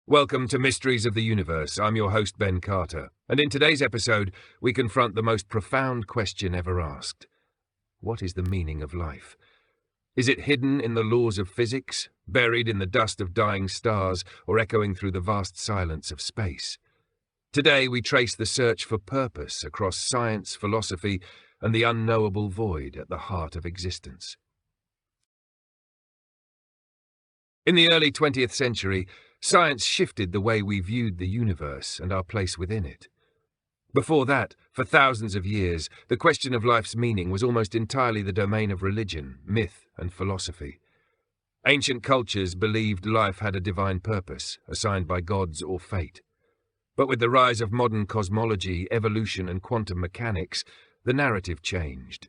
Welcome to Mysteries of the Universe. I'm your host, Ben Carter, and in today's episode, we confront the most profound question ever asked. What is the meaning of life? Is it hidden in the laws of physics, buried in the dust of dying stars, or echoing through the vast silence of space? Today, we trace the search for purpose across science, philosophy, and the unknowable void at the heart of existence. In the early 20th century, science shifted the way we viewed the universe and our place within it. Before that, for thousands of years, the question of life's meaning was almost entirely the domain of religion, myth, and philosophy. Ancient cultures believed life had a divine purpose, assigned by gods or fate. But with the rise of modern cosmology, evolution, and quantum mechanics, the narrative changed.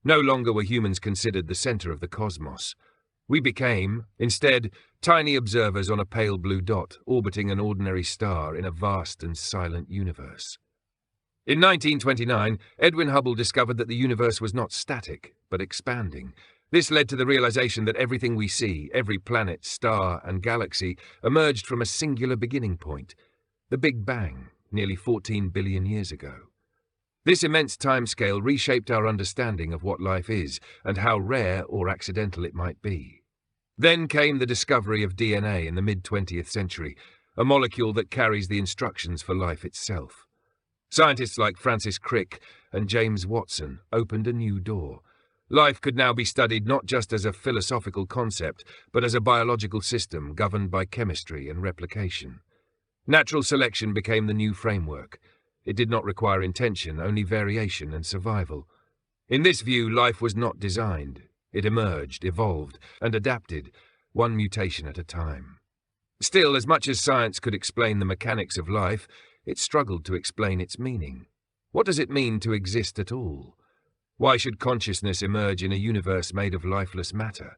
No longer were humans considered the center of the cosmos. We became, instead, tiny observers on a pale blue dot orbiting an ordinary star in a vast and silent universe. In 1929, Edwin Hubble discovered that the universe was not static, but expanding. This led to the realization that everything we see, every planet, star, and galaxy, emerged from a singular beginning point, the Big Bang, nearly 14 billion years ago. This immense timescale reshaped our understanding of what life is and how rare or accidental it might be. Then came the discovery of DNA in the mid-20th century, a molecule that carries the instructions for life itself. Scientists like Francis Crick and James Watson opened a new door. Life could now be studied not just as a philosophical concept, but as a biological system governed by chemistry and replication. Natural selection became the new framework. It did not require intention, only variation and survival. In this view, life was not designed. It emerged, evolved, and adapted, one mutation at a time. Still, as much as science could explain the mechanics of life, it struggled to explain its meaning. What does it mean to exist at all? Why should consciousness emerge in a universe made of lifeless matter?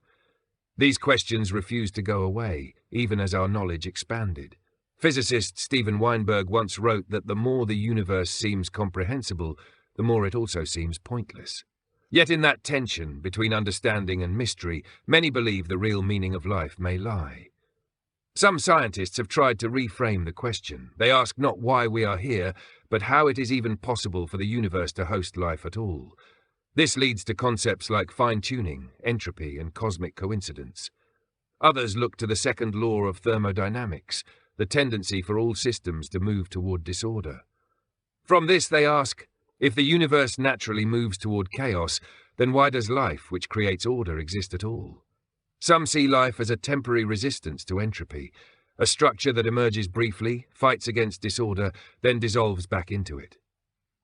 These questions refused to go away, even as our knowledge expanded. Physicist Steven Weinberg once wrote that the more the universe seems comprehensible, the more it also seems pointless. Yet in that tension between understanding and mystery, many believe the real meaning of life may lie. Some scientists have tried to reframe the question. They ask not why we are here, but how it is even possible for the universe to host life at all. This leads to concepts like fine-tuning, entropy, and cosmic coincidence. Others look to the second law of thermodynamics, the tendency for all systems to move toward disorder. From this they ask, if the universe naturally moves toward chaos, then why does life, which creates order, exist at all? Some see life as a temporary resistance to entropy, a structure that emerges briefly, fights against disorder, then dissolves back into it.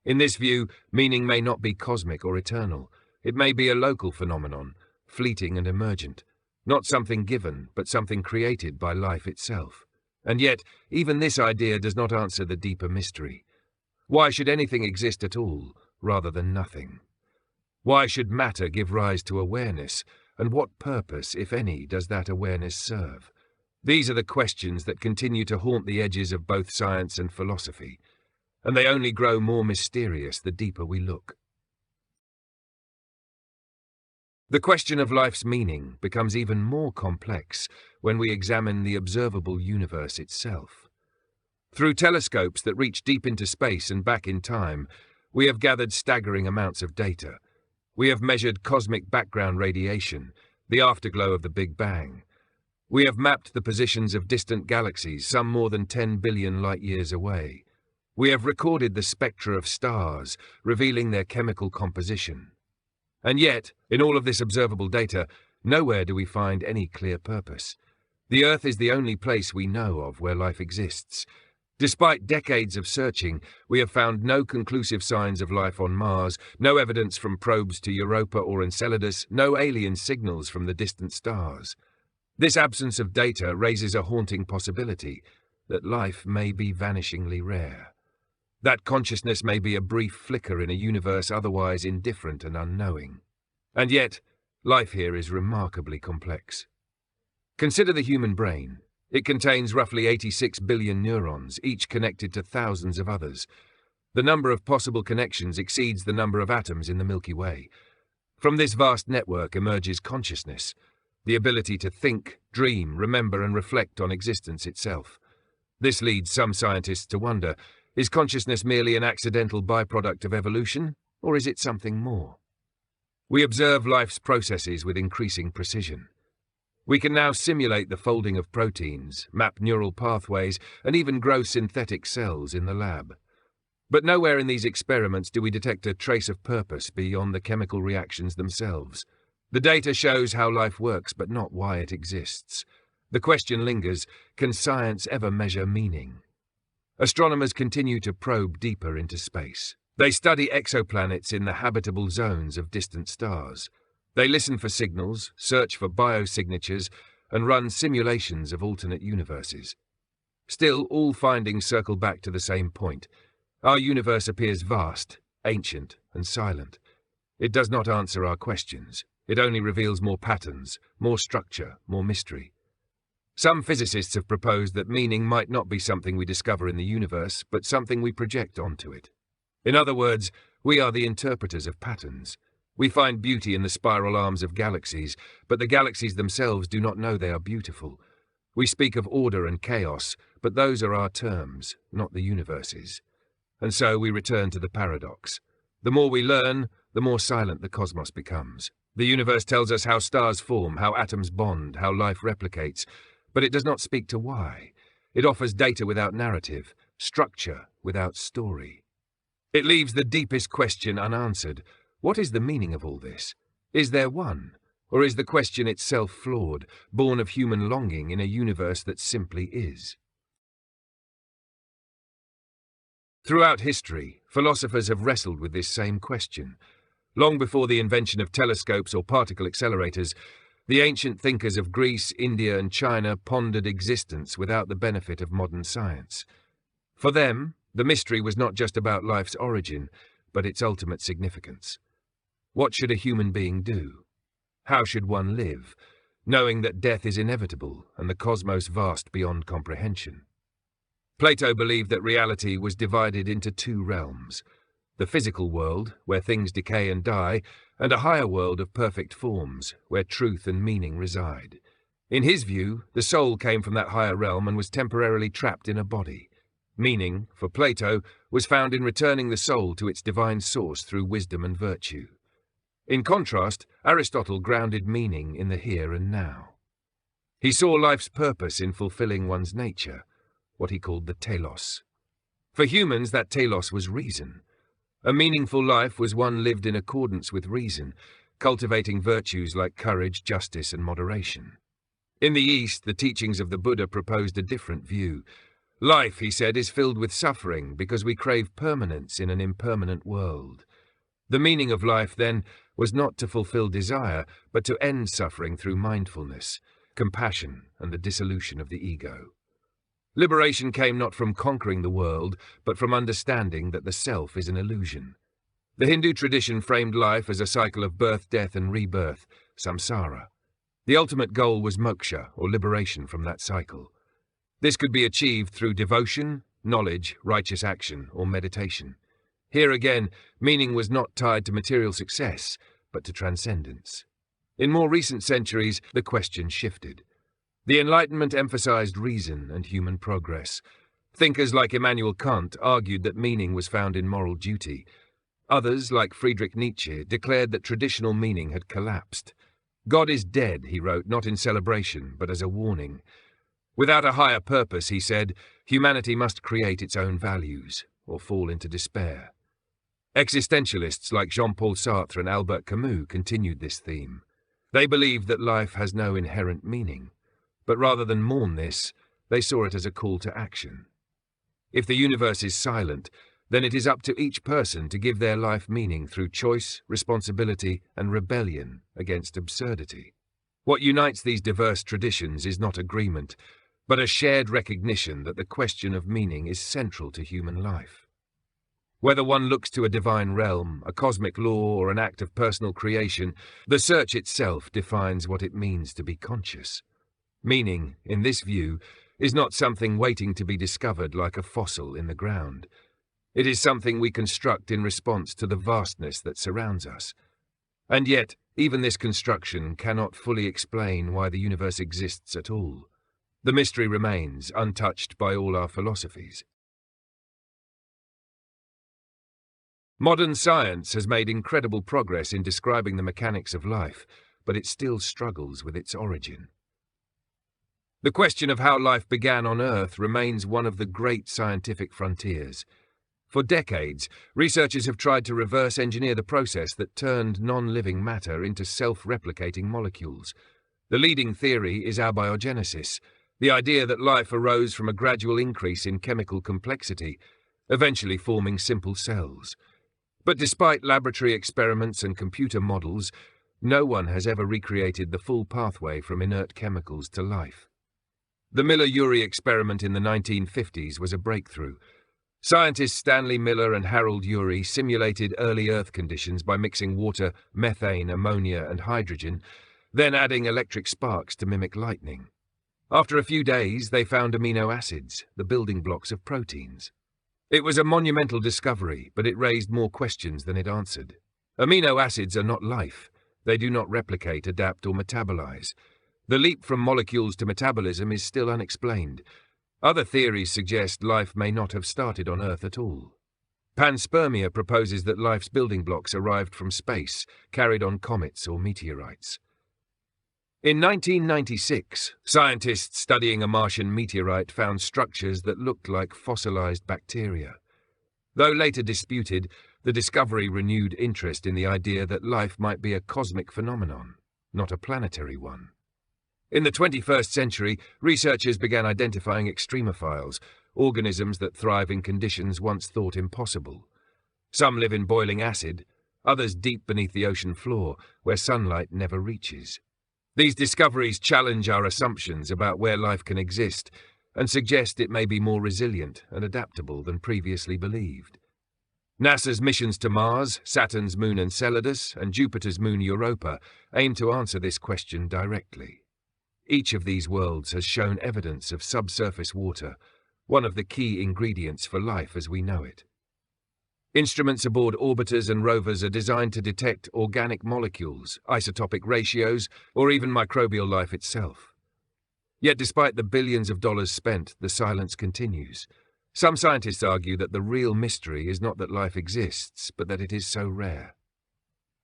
In this view, meaning may not be cosmic or eternal. It may be a local phenomenon, fleeting and emergent, not something given, but something created by life itself. And yet, even this idea does not answer the deeper mystery. Why should anything exist at all, rather than nothing? Why should matter give rise to awareness, and what purpose, if any, does that awareness serve? These are the questions that continue to haunt the edges of both science and philosophy, and they only grow more mysterious the deeper we look. The question of life's meaning becomes even more complex when we examine the observable universe itself. Through telescopes that reach deep into space and back in time, we have gathered staggering amounts of data. We have measured cosmic background radiation, the afterglow of the Big Bang. We have mapped the positions of distant galaxies, some more than 10 billion light-years away. We have recorded the spectra of stars, revealing their chemical composition. And yet, in all of this observable data, nowhere do we find any clear purpose. The Earth is the only place we know of where life exists. Despite decades of searching, we have found no conclusive signs of life on Mars, no evidence from probes to Europa or Enceladus, no alien signals from the distant stars. This absence of data raises a haunting possibility that life may be vanishingly rare. That consciousness may be a brief flicker in a universe otherwise indifferent and unknowing. And yet, life here is remarkably complex. Consider the human brain. It contains roughly 86 billion neurons, each connected to thousands of others. The number of possible connections exceeds the number of atoms in the Milky Way. From this vast network emerges consciousness, the ability to think, dream, remember, and reflect on existence itself. This leads some scientists to wonder, is consciousness merely an accidental byproduct of evolution, or is it something more? We observe life's processes with increasing precision. We can now simulate the folding of proteins, map neural pathways, and even grow synthetic cells in the lab. But nowhere in these experiments do we detect a trace of purpose beyond the chemical reactions themselves. The data shows how life works, but not why it exists. The question lingers, can science ever measure meaning? Astronomers continue to probe deeper into space. They study exoplanets in the habitable zones of distant stars. They listen for signals, search for biosignatures, and run simulations of alternate universes. Still, all findings circle back to the same point. Our universe appears vast, ancient, and silent. It does not answer our questions. It only reveals more patterns, more structure, more mystery. Some physicists have proposed that meaning might not be something we discover in the universe, but something we project onto it. In other words, we are the interpreters of patterns. We find beauty in the spiral arms of galaxies, but the galaxies themselves do not know they are beautiful. We speak of order and chaos, but those are our terms, not the universe's. And so we return to the paradox. The more we learn, the more silent the cosmos becomes. The universe tells us how stars form, how atoms bond, how life replicates, but it does not speak to why. It offers data without narrative, structure without story. It leaves the deepest question unanswered. What is the meaning of all this? Is there one? Or is the question itself flawed, born of human longing in a universe that simply is? Throughout history, philosophers have wrestled with this same question. Long before the invention of telescopes or particle accelerators, the ancient thinkers of Greece, India, and China pondered existence without the benefit of modern science. For them, the mystery was not just about life's origin, but its ultimate significance. What should a human being do? How should one live, knowing that death is inevitable and the cosmos vast beyond comprehension? Plato believed that reality was divided into two realms: the physical world, where things decay and die, and a higher world of perfect forms, where truth and meaning reside. In his view, the soul came from that higher realm and was temporarily trapped in a body. Meaning, for Plato, was found in returning the soul to its divine source through wisdom and virtue. In contrast, Aristotle grounded meaning in the here and now. He saw life's purpose in fulfilling one's nature, what he called the telos. For humans, that telos was reason. A meaningful life was one lived in accordance with reason, cultivating virtues like courage, justice, and moderation. In the East, the teachings of the Buddha proposed a different view. Life, he said, is filled with suffering because we crave permanence in an impermanent world. The meaning of life, then, was not to fulfill desire, but to end suffering through mindfulness, compassion, and the dissolution of the ego. Liberation came not from conquering the world, but from understanding that the self is an illusion. The Hindu tradition framed life as a cycle of birth, death, and rebirth, samsara. The ultimate goal was moksha, or liberation from that cycle. This could be achieved through devotion, knowledge, righteous action, or meditation. Here again, meaning was not tied to material success, but to transcendence. In more recent centuries, the question shifted. The Enlightenment emphasized reason and human progress. Thinkers like Immanuel Kant argued that meaning was found in moral duty. Others, like Friedrich Nietzsche, declared that traditional meaning had collapsed. God is dead, he wrote, not in celebration, but as a warning. Without a higher purpose, he said, humanity must create its own values, or fall into despair. Existentialists like Jean-Paul Sartre and Albert Camus continued this theme. They believed that life has no inherent meaning, but rather than mourn this, they saw it as a call to action. If the universe is silent, then it is up to each person to give their life meaning through choice, responsibility, and rebellion against absurdity. What unites these diverse traditions is not agreement, but a shared recognition that the question of meaning is central to human life. Whether one looks to a divine realm, a cosmic law, or an act of personal creation, the search itself defines what it means to be conscious. Meaning, in this view, is not something waiting to be discovered like a fossil in the ground. It is something we construct in response to the vastness that surrounds us. And yet, even this construction cannot fully explain why the universe exists at all. The mystery remains, untouched by all our philosophies. Modern science has made incredible progress in describing the mechanics of life, but it still struggles with its origin. The question of how life began on Earth remains one of the great scientific frontiers. For decades, researchers have tried to reverse engineer the process that turned non-living matter into self-replicating molecules. The leading theory is abiogenesis, the idea that life arose from a gradual increase in chemical complexity, eventually forming simple cells. But despite laboratory experiments and computer models, no one has ever recreated the full pathway from inert chemicals to life. The Miller-Urey experiment in the 1950s was a breakthrough. Scientists Stanley Miller and Harold Urey simulated early Earth conditions by mixing water, methane, ammonia, and hydrogen, then adding electric sparks to mimic lightning. After a few days, they found amino acids, the building blocks of proteins. It was a monumental discovery, but it raised more questions than it answered. Amino acids are not life. They do not replicate, adapt, or metabolize. The leap from molecules to metabolism is still unexplained. Other theories suggest life may not have started on Earth at all. Panspermia proposes that life's building blocks arrived from space, carried on comets or meteorites. In 1996, scientists studying a Martian meteorite found structures that looked like fossilized bacteria. Though later disputed, the discovery renewed interest in the idea that life might be a cosmic phenomenon, not a planetary one. In the 21st century, researchers began identifying extremophiles, organisms that thrive in conditions once thought impossible. Some live in boiling acid, others deep beneath the ocean floor, where sunlight never reaches. These discoveries challenge our assumptions about where life can exist and suggest it may be more resilient and adaptable than previously believed. NASA's missions to Mars, Saturn's moon Enceladus, and Jupiter's moon Europa aim to answer this question directly. Each of these worlds has shown evidence of subsurface water, one of the key ingredients for life as we know it. Instruments aboard orbiters and rovers are designed to detect organic molecules, isotopic ratios, or even microbial life itself. Yet despite the billions of dollars spent, the silence continues. Some scientists argue that the real mystery is not that life exists, but that it is so rare.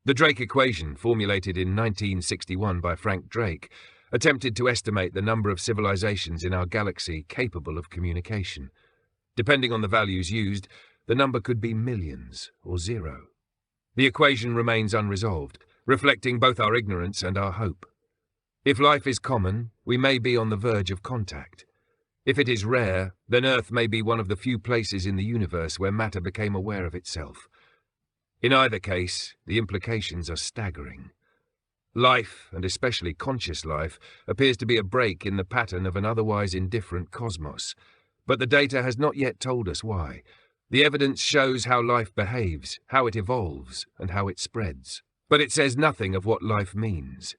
The Drake equation, formulated in 1961 by Frank Drake, attempted to estimate the number of civilizations in our galaxy capable of communication. Depending on the values used, the number could be millions or zero. The equation remains unresolved, reflecting both our ignorance and our hope. If life is common, we may be on the verge of contact. If it is rare, then Earth may be one of the few places in the universe where matter became aware of itself. In either case, the implications are staggering. Life, and especially conscious life, appears to be a break in the pattern of an otherwise indifferent cosmos. But the data has not yet told us why. The evidence shows how life behaves, how it evolves, and how it spreads. But it says nothing of what life means.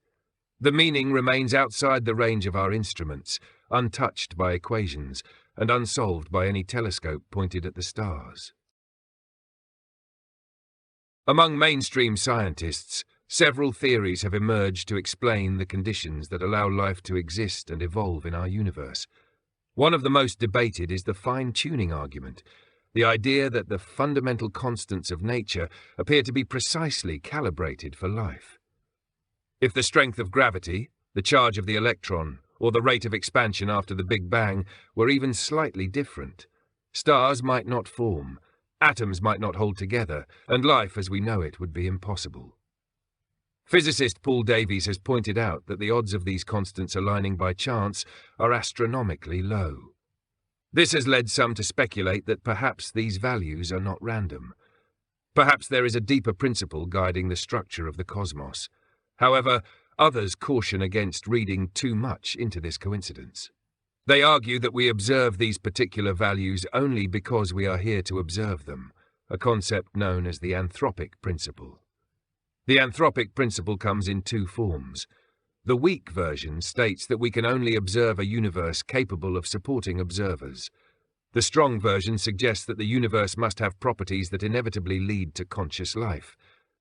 The meaning remains outside the range of our instruments, untouched by equations, and unsolved by any telescope pointed at the stars. Among mainstream scientists, several theories have emerged to explain the conditions that allow life to exist and evolve in our universe. One of the most debated is the fine-tuning argument, the idea that the fundamental constants of nature appear to be precisely calibrated for life. If the strength of gravity, the charge of the electron, or the rate of expansion after the Big Bang were even slightly different, stars might not form, atoms might not hold together, and life as we know it would be impossible. Physicist Paul Davies has pointed out that the odds of these constants aligning by chance are astronomically low. This has led some to speculate that perhaps these values are not random. Perhaps there is a deeper principle guiding the structure of the cosmos. However, others caution against reading too much into this coincidence. They argue that we observe these particular values only because we are here to observe them, a concept known as the anthropic principle. The anthropic principle comes in two forms. The weak version states that we can only observe a universe capable of supporting observers. The strong version suggests that the universe must have properties that inevitably lead to conscious life.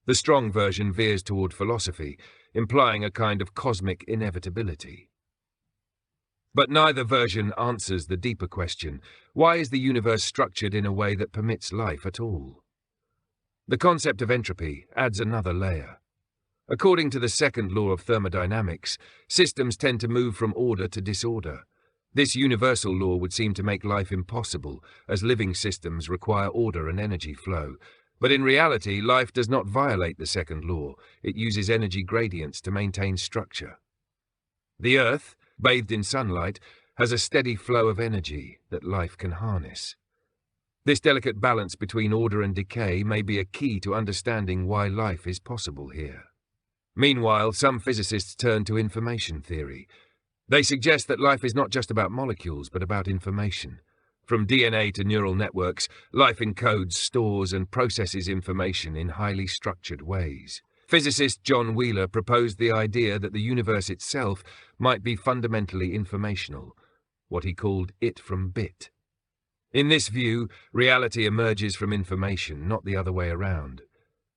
The strong version veers toward philosophy, implying a kind of cosmic inevitability. But neither version answers the deeper question: why is the universe structured in a way that permits life at all? The concept of entropy adds another layer. According to the second law of thermodynamics, systems tend to move from order to disorder. This universal law would seem to make life impossible, as living systems require order and energy flow. But in reality, life does not violate the second law. It uses energy gradients to maintain structure. The Earth, bathed in sunlight, has a steady flow of energy that life can harness. This delicate balance between order and decay may be a key to understanding why life is possible here. Meanwhile, some physicists turn to information theory. They suggest that life is not just about molecules, but about information. From DNA to neural networks, life encodes, stores, and processes information in highly structured ways. Physicist John Wheeler proposed the idea that the universe itself might be fundamentally informational, what he called it from bit. In this view, reality emerges from information, not the other way around.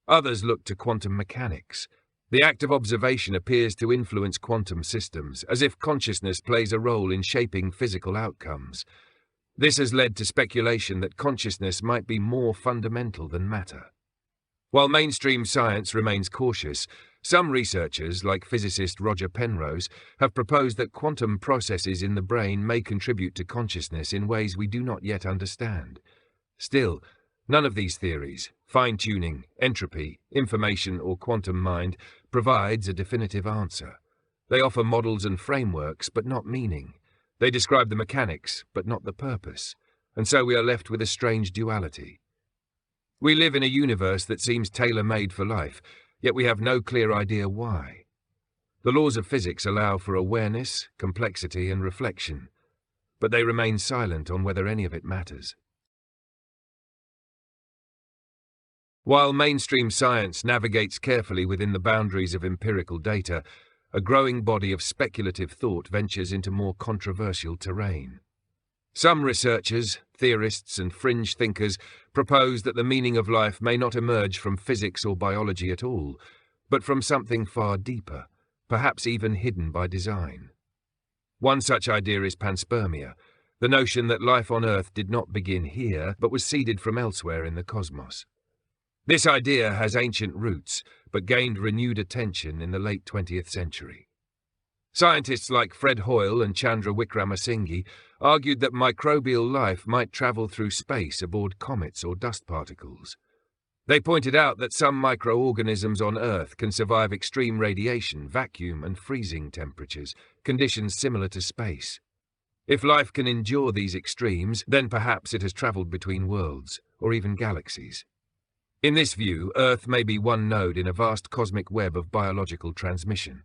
Others look to quantum mechanics. The act of observation appears to influence quantum systems, as if consciousness plays a role in shaping physical outcomes. This has led to speculation that consciousness might be more fundamental than matter. While mainstream science remains cautious, some researchers, like physicist Roger Penrose, have proposed that quantum processes in the brain may contribute to consciousness in ways we do not yet understand. Still, none of these theories, fine-tuning, entropy, information, or quantum mind, provides a definitive answer. They offer models and frameworks, but not meaning. They describe the mechanics, but not the purpose. And so we are left with a strange duality. We live in a universe that seems tailor-made for life, yet we have no clear idea why. The laws of physics allow for awareness, complexity, and reflection, but they remain silent on whether any of it matters. While mainstream science navigates carefully within the boundaries of empirical data, a growing body of speculative thought ventures into more controversial terrain. Some researchers, theorists, and fringe thinkers propose that the meaning of life may not emerge from physics or biology at all, but from something far deeper, perhaps even hidden by design. One such idea is panspermia, the notion that life on Earth did not begin here, but was seeded from elsewhere in the cosmos. This idea has ancient roots, but gained renewed attention in the late 20th century. Scientists like Fred Hoyle and Chandra Wickramasinghe argued that microbial life might travel through space aboard comets or dust particles. They pointed out that some microorganisms on Earth can survive extreme radiation, vacuum, and freezing temperatures, conditions similar to space. If life can endure these extremes, then perhaps it has traveled between worlds, or even galaxies. In this view, Earth may be one node in a vast cosmic web of biological transmission.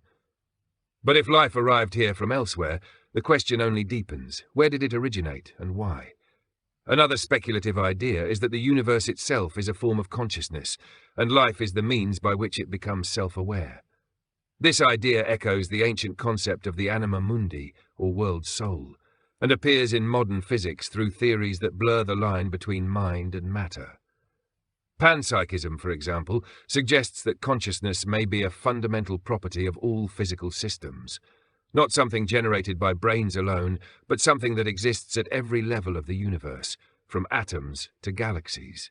But if life arrived here from elsewhere, the question only deepens: where did it originate and why? Another speculative idea is that the universe itself is a form of consciousness, and life is the means by which it becomes self-aware. This idea echoes the ancient concept of the anima mundi, or world soul, and appears in modern physics through theories that blur the line between mind and matter. Panpsychism, for example, suggests that consciousness may be a fundamental property of all physical systems, not something generated by brains alone, but something that exists at every level of the universe, from atoms to galaxies.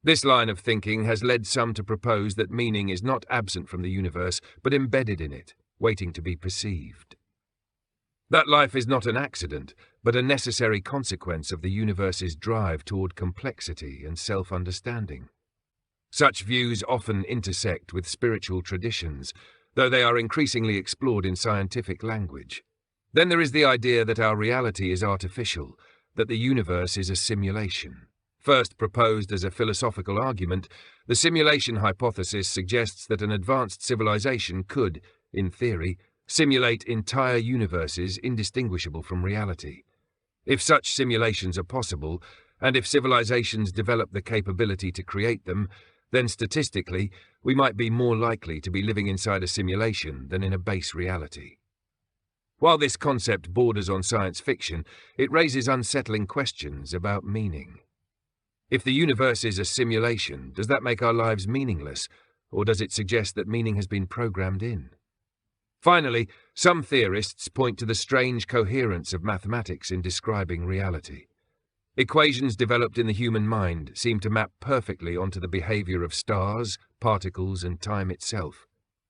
This line of thinking has led some to propose that meaning is not absent from the universe, but embedded in it, waiting to be perceived. That life is not an accident, but a necessary consequence of the universe's drive toward complexity and self-understanding. Such views often intersect with spiritual traditions, though they are increasingly explored in scientific language. Then there is the idea that our reality is artificial, that the universe is a simulation. First proposed as a philosophical argument, the simulation hypothesis suggests that an advanced civilization could, in theory, simulate entire universes indistinguishable from reality. If such simulations are possible, and if civilizations develop the capability to create them, then statistically, we might be more likely to be living inside a simulation than in a base reality. While this concept borders on science fiction, it raises unsettling questions about meaning. If the universe is a simulation, does that make our lives meaningless, or does it suggest that meaning has been programmed in? Finally, some theorists point to the strange coherence of mathematics in describing reality. Equations developed in the human mind seem to map perfectly onto the behavior of stars, particles, and time itself.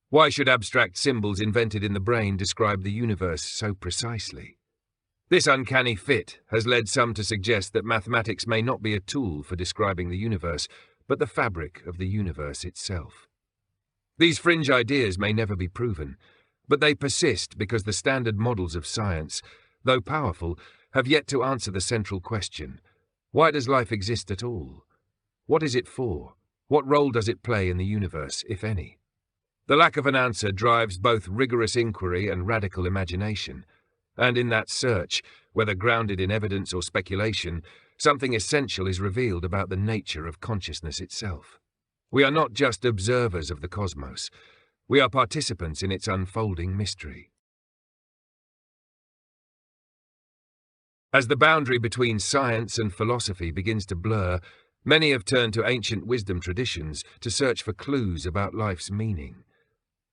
Why should abstract symbols invented in the brain describe the universe so precisely? This uncanny fit has led some to suggest that mathematics may not be a tool for describing the universe, but the fabric of the universe itself. These fringe ideas may never be proven, but they persist because the standard models of science, though powerful, have yet to answer the central question: why does life exist at all? What is it for? What role does it play in the universe, if any? The lack of an answer drives both rigorous inquiry and radical imagination, and in that search, whether grounded in evidence or speculation, something essential is revealed about the nature of consciousness itself. We are not just observers of the cosmos, we are participants in its unfolding mystery. As the boundary between science and philosophy begins to blur, many have turned to ancient wisdom traditions to search for clues about life's meaning.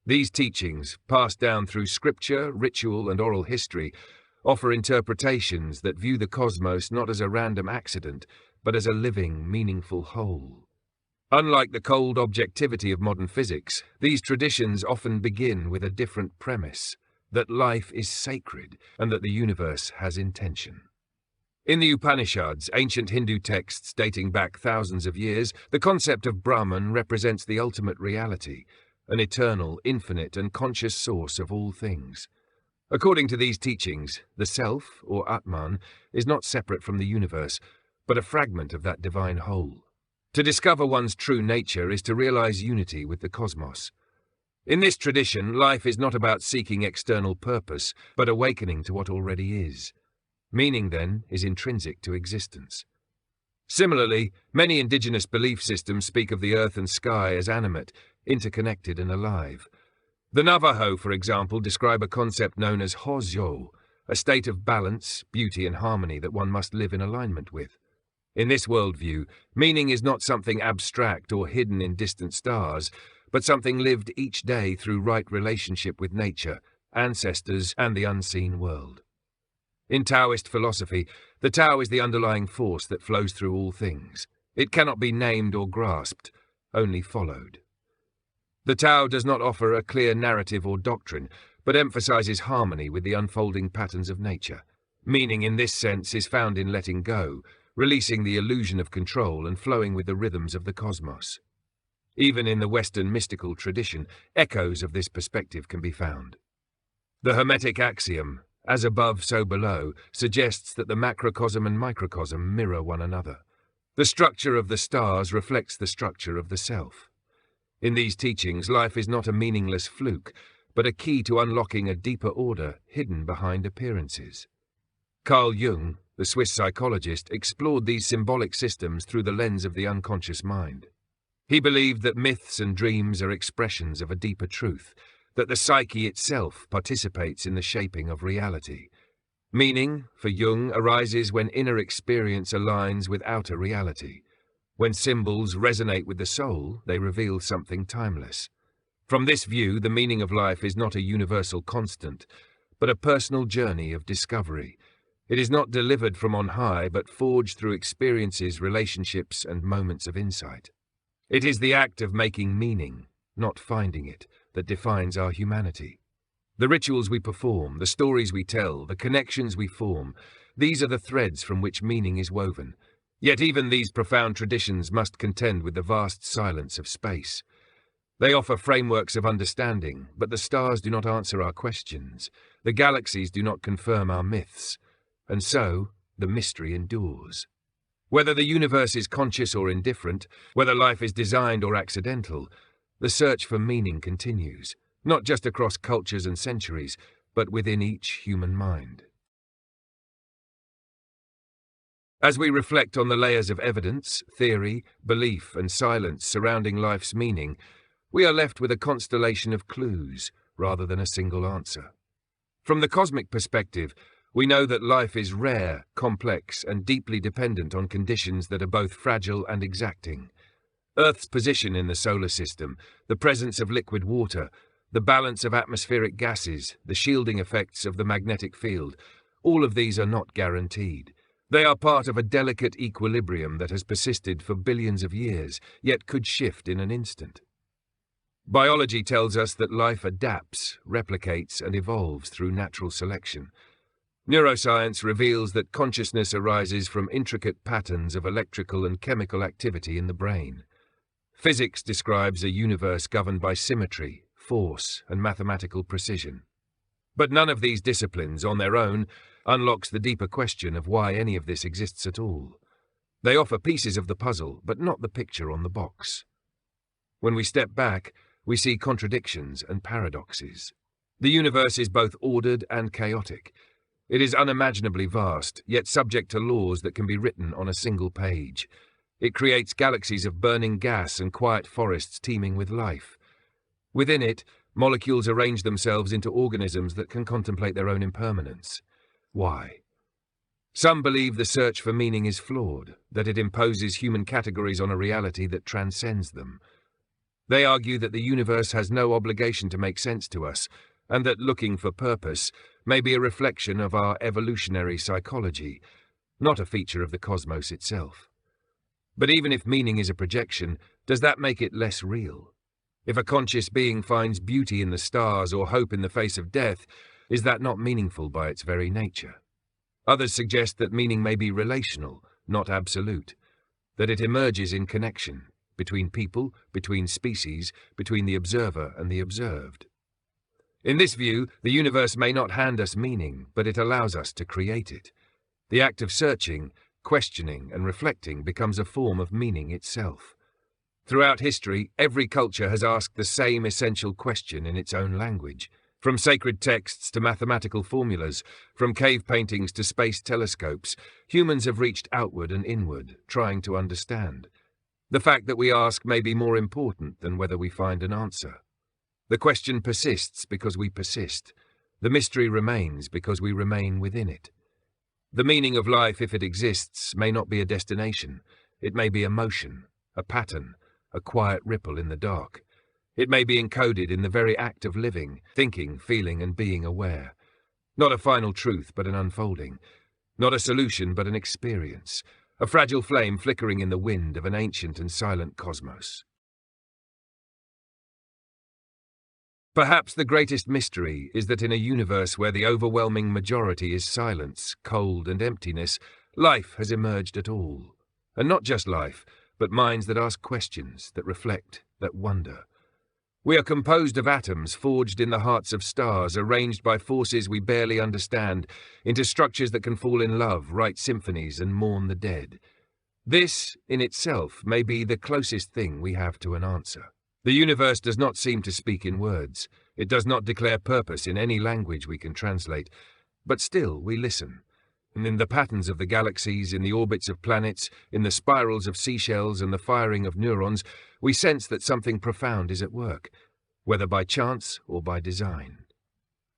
These teachings, passed down through scripture, ritual, and oral history, offer interpretations that view the cosmos not as a random accident, but as a living, meaningful whole. Unlike the cold objectivity of modern physics, these traditions often begin with a different premise: that life is sacred and that the universe has intention. In the Upanishads, ancient Hindu texts dating back thousands of years, the concept of Brahman represents the ultimate reality, an eternal, infinite, and conscious source of all things. According to these teachings, the self, or Atman, is not separate from the universe, but a fragment of that divine whole. To discover one's true nature is to realize unity with the cosmos. In this tradition, life is not about seeking external purpose, but awakening to what already is. Meaning, then, is intrinsic to existence. Similarly, many indigenous belief systems speak of the earth and sky as animate, interconnected and alive. The Navajo, for example, describe a concept known as hozyo, a state of balance, beauty, and harmony that one must live in alignment with. In this worldview, meaning is not something abstract or hidden in distant stars, but something lived each day through right relationship with nature, ancestors, and the unseen world. In Taoist philosophy, the Tao is the underlying force that flows through all things. It cannot be named or grasped, only followed. The Tao does not offer a clear narrative or doctrine, but emphasizes harmony with the unfolding patterns of nature. Meaning in this sense is found in letting go, releasing the illusion of control and flowing with the rhythms of the cosmos. Even in the Western mystical tradition, echoes of this perspective can be found. The Hermetic axiom, as above, so below, suggests that the macrocosm and microcosm mirror one another. The structure of the stars reflects the structure of the self. In these teachings, life is not a meaningless fluke, but a key to unlocking a deeper order hidden behind appearances. Carl Jung, the Swiss psychologist, explored these symbolic systems through the lens of the unconscious mind. He believed that myths and dreams are expressions of a deeper truth, that the psyche itself participates in the shaping of reality. Meaning, for Jung, arises when inner experience aligns with outer reality. When symbols resonate with the soul, they reveal something timeless. From this view, the meaning of life is not a universal constant, but a personal journey of discovery. It is not delivered from on high, but forged through experiences, relationships, and moments of insight. It is the act of making meaning, not finding it, that defines our humanity. The rituals we perform, the stories we tell, the connections we form, these are the threads from which meaning is woven. Yet even these profound traditions must contend with the vast silence of space. They offer frameworks of understanding, but the stars do not answer our questions. The galaxies do not confirm our myths. And so, the mystery endures. Whether the universe is conscious or indifferent, whether life is designed or accidental, the search for meaning continues, not just across cultures and centuries, but within each human mind. As we reflect on the layers of evidence, theory, belief, and silence surrounding life's meaning, we are left with a constellation of clues rather than a single answer. From the cosmic perspective, we know that life is rare, complex, and deeply dependent on conditions that are both fragile and exacting. Earth's position in the solar system, the presence of liquid water, the balance of atmospheric gases, the shielding effects of the magnetic field, all of these are not guaranteed. They are part of a delicate equilibrium that has persisted for billions of years, yet could shift in an instant. Biology tells us that life adapts, replicates, and evolves through natural selection. Neuroscience reveals that consciousness arises from intricate patterns of electrical and chemical activity in the brain. Physics describes a universe governed by symmetry, force, and mathematical precision. But none of these disciplines, on their own, unlocks the deeper question of why any of this exists at all. They offer pieces of the puzzle, but not the picture on the box. When we step back, we see contradictions and paradoxes. The universe is both ordered and chaotic. It is unimaginably vast, yet subject to laws that can be written on a single page. It creates galaxies of burning gas and quiet forests teeming with life. Within it, molecules arrange themselves into organisms that can contemplate their own impermanence. Why? Some believe the search for meaning is flawed, that it imposes human categories on a reality that transcends them. They argue that the universe has no obligation to make sense to us, and that looking for purpose may be a reflection of our evolutionary psychology, not a feature of the cosmos itself. But even if meaning is a projection, does that make it less real? If a conscious being finds beauty in the stars or hope in the face of death, is that not meaningful by its very nature? Others suggest that meaning may be relational, not absolute, that it emerges in connection, between people, between species, between the observer and the observed. In this view, the universe may not hand us meaning, but it allows us to create it. The act of searching, questioning, and reflecting becomes a form of meaning itself. Throughout history, every culture has asked the same essential question in its own language. From sacred texts to mathematical formulas, from cave paintings to space telescopes, humans have reached outward and inward, trying to understand. The fact that we ask may be more important than whether we find an answer. The question persists because we persist. The mystery remains because we remain within it. The meaning of life, if it exists, may not be a destination. It may be a motion, a pattern, a quiet ripple in the dark. It may be encoded in the very act of living, thinking, feeling, and being aware. Not a final truth, but an unfolding. Not a solution, but an experience. A fragile flame flickering in the wind of an ancient and silent cosmos. Perhaps the greatest mystery is that in a universe where the overwhelming majority is silence, cold, and emptiness, life has emerged at all. And not just life, but minds that ask questions, that reflect, that wonder. We are composed of atoms forged in the hearts of stars, arranged by forces we barely understand, into structures that can fall in love, write symphonies, and mourn the dead. This, in itself, may be the closest thing we have to an answer. The universe does not seem to speak in words. It does not declare purpose in any language we can translate. But still, we listen. And in the patterns of the galaxies, in the orbits of planets, in the spirals of seashells and the firing of neurons, we sense that something profound is at work, whether by chance or by design.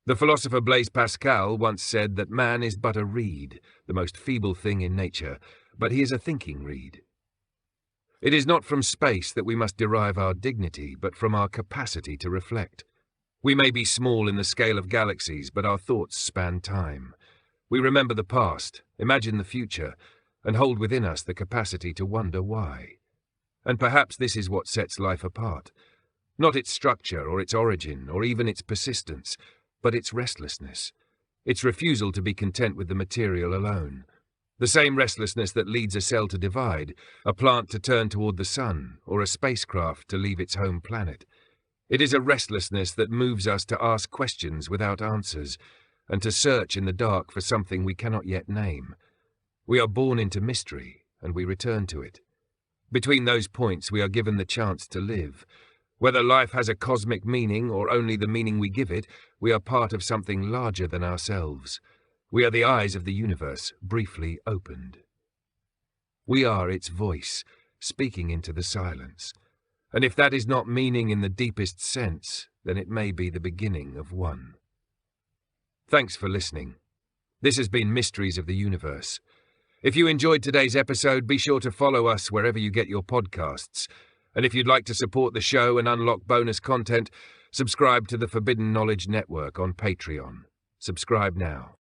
The philosopher Blaise Pascal once said that man is but a reed, the most feeble thing in nature, but he is a thinking reed. It is not from space that we must derive our dignity, but from our capacity to reflect. We may be small in the scale of galaxies, but our thoughts span time. We remember the past, imagine the future, and hold within us the capacity to wonder why. And perhaps this is what sets life apart. Not its structure or its origin or even its persistence, but its restlessness, its refusal to be content with the material alone. The same restlessness that leads a cell to divide, a plant to turn toward the sun, or a spacecraft to leave its home planet. It is a restlessness that moves us to ask questions without answers, and to search in the dark for something we cannot yet name. We are born into mystery, and we return to it. Between those points we are given the chance to live. Whether life has a cosmic meaning or only the meaning we give it, we are part of something larger than ourselves. We are the eyes of the universe, briefly opened. We are its voice, speaking into the silence. And if that is not meaning in the deepest sense, then it may be the beginning of one. Thanks for listening. This has been Mysteries of the Universe. If you enjoyed today's episode, be sure to follow us wherever you get your podcasts. And if you'd like to support the show and unlock bonus content, Subscribe to the Forbidden Knowledge Network on Patreon. Subscribe now.